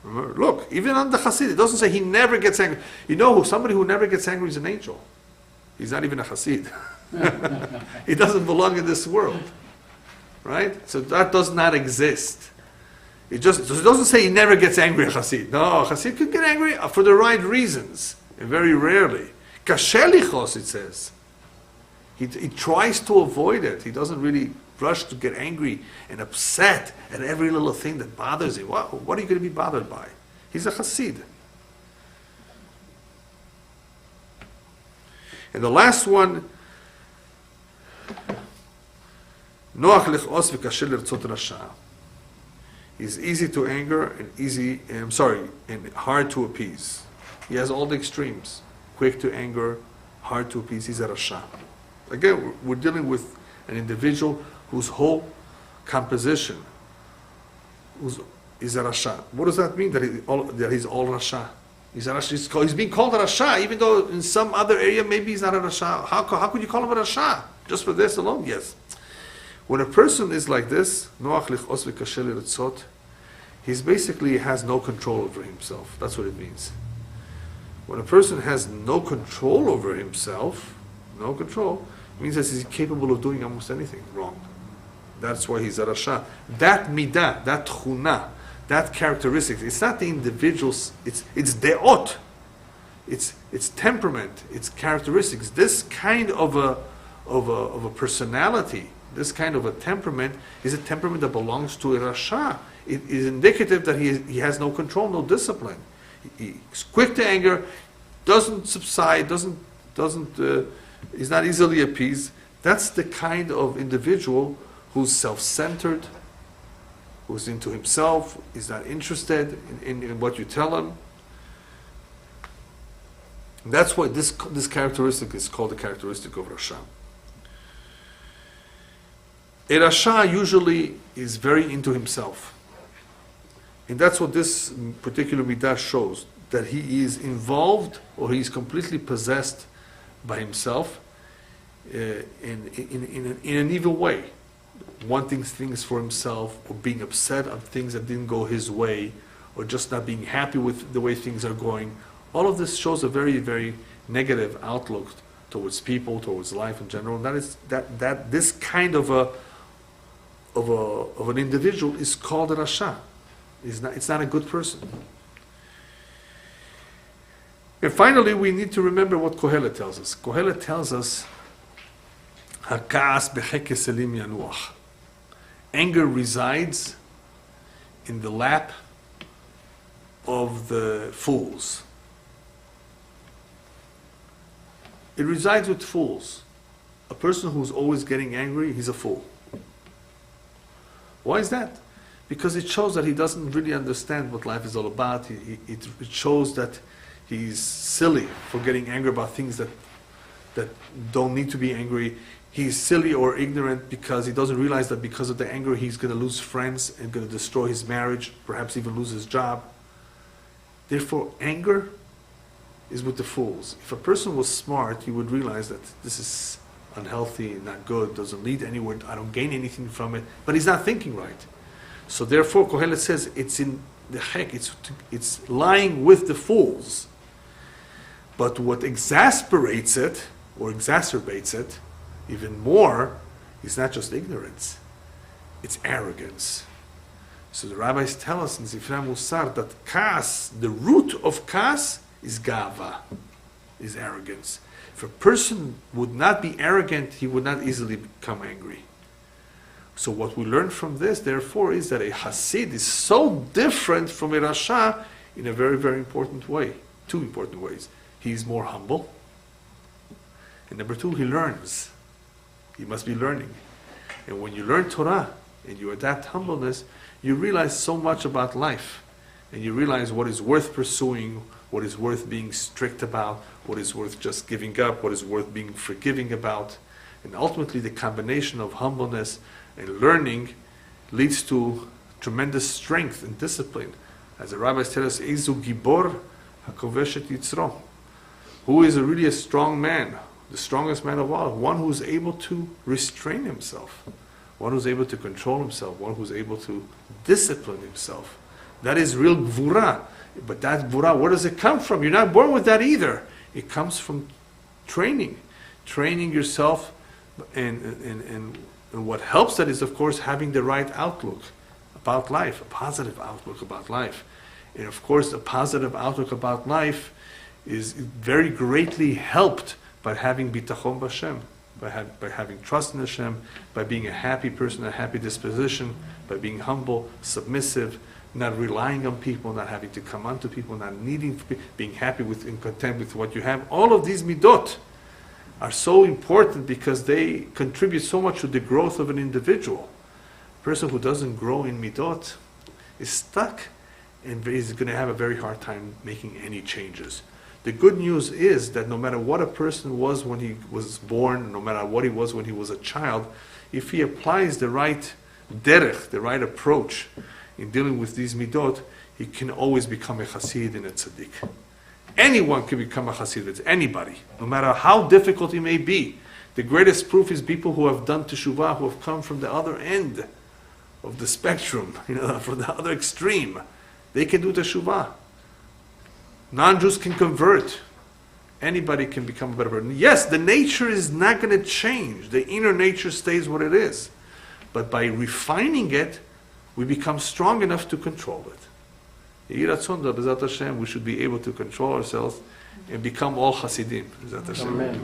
Look, even on the chassid, it doesn't say he never gets angry. Somebody who never gets angry is an angel. He's not even a chassid. He doesn't belong in this world. Right? So that does not exist. It doesn't say he never gets angry, a chassid. No, a chassid can get angry for the right reasons, and very rarely. Kasher lichos, it says. He tries to avoid it. He doesn't really rush to get angry and upset at every little thing that bothers him. What are you going to be bothered by? He's a chassid. And the last one, noach lichos v'kasher lirtzot rasha. He's easy to anger and hard to appease. He has all the extremes. Quick to anger, hard to appease. He's a rasha. Again, we're dealing with an individual whose whole composition is a rasha. What does that mean? That he's all rasha. He's a rasha. He's being called a rasha, even though in some other area maybe he's not a rasha. How could you call him a rasha? Just for this alone? Yes. When a person is like this, noach lichos v'kasher lirtzot, he's basically has no control over himself. That's what it means. When a person has no control over himself, no control, means that he's capable of doing almost anything wrong. That's why he's a rasha. That midah, that tchuna, that characteristic, it's not the individual's, it's deot, it's temperament, it's characteristics. This kind of a personality, this kind of a temperament is a temperament that belongs to a rasha. It is indicative that he has no control, no discipline. He's quick to anger, doesn't subside, he's not easily appeased. That's the kind of individual who's self-centered, who's into himself, is not interested in what you tell him. That's why this characteristic is called the characteristic of Rasha. A Rasha usually is very into himself. And that's what this particular midah shows, that he is involved or he's completely possessed by himself in an evil way, wanting things for himself, or being upset of things that didn't go his way, or just not being happy with the way things are going. All of this shows a very, very negative outlook towards people, towards life in general. And that is that this kind of an individual is called a rasha. It's not a good person. And finally, we need to remember what Kohelet tells us. Kohelet tells us, "Hakaas bechekes elim yanuach." Anger resides in the lap of the fools. It resides with fools. A person who's always getting angry, he's a fool. Why is that? Because it shows that he doesn't really understand what life is all about. It shows that he's silly for getting angry about things that don't need to be angry. He's silly or ignorant because he doesn't realize that because of the anger he's going to lose friends and going to destroy his marriage, perhaps even lose his job. Therefore, anger is with the fools. If a person was smart, he would realize that this is unhealthy, not good, doesn't lead anywhere, I don't gain anything from it, but he's not thinking right. So therefore, Kohelet says it's in the hek, it's lying with the fools. But what exasperates it, or exacerbates it, even more, is not just ignorance, it's arrogance. So the rabbis tell us in Zifra Musar that kas, the root of kas, is gava. is arrogance. If a person would not be arrogant, he would not easily become angry. So what we learn from this, therefore, is that a Hasid is so different from a Rasha in a very, very important way. Two important ways. He is more humble. And number two, he learns. He must be learning. And when you learn Torah and you adapt humbleness, you realize so much about life. And you realize what is worth pursuing, what is worth being strict about, what is worth just giving up, what is worth being forgiving about. And ultimately the combination of humbleness and learning leads to tremendous strength and discipline. As the rabbis tell us, Eizu Gibor HaKovesh et Yitzro. Who is really a strong man, the strongest man of all, one who is able to restrain himself, one who is able to control himself, one who is able to discipline himself. That is real gvura. But that gvura, where does it come from? You're not born with that either. It comes from training yourself, and what helps that is, of course, having the right outlook about life, a positive outlook about life. And of course, a positive outlook about life is very greatly helped by having bitachon b'Hashem, by having trust in Hashem, by being a happy person, a happy disposition, by being humble, submissive, not relying on people, not having to come unto people, not needing, being happy with and content with what you have. All of these midot are so important because they contribute so much to the growth of an individual. A person who doesn't grow in midot is stuck and is going to have a very hard time making any changes. The good news is that no matter what a person was when he was born, no matter what he was when he was a child, if he applies the right derech, the right approach in dealing with these midot, he can always become a chassid and a tzaddik. Anyone can become a chassid, it's anybody, no matter how difficult it may be. The greatest proof is people who have done teshuvah, who have come from the other end of the spectrum, from the other extreme. They can do teshuvah. Non-Jews can convert. Anybody can become a better person. Yes, the nature is not going to change. The inner nature stays what it is. But by refining it, we become strong enough to control it. We should be able to control ourselves and become all Hasidim. Amen.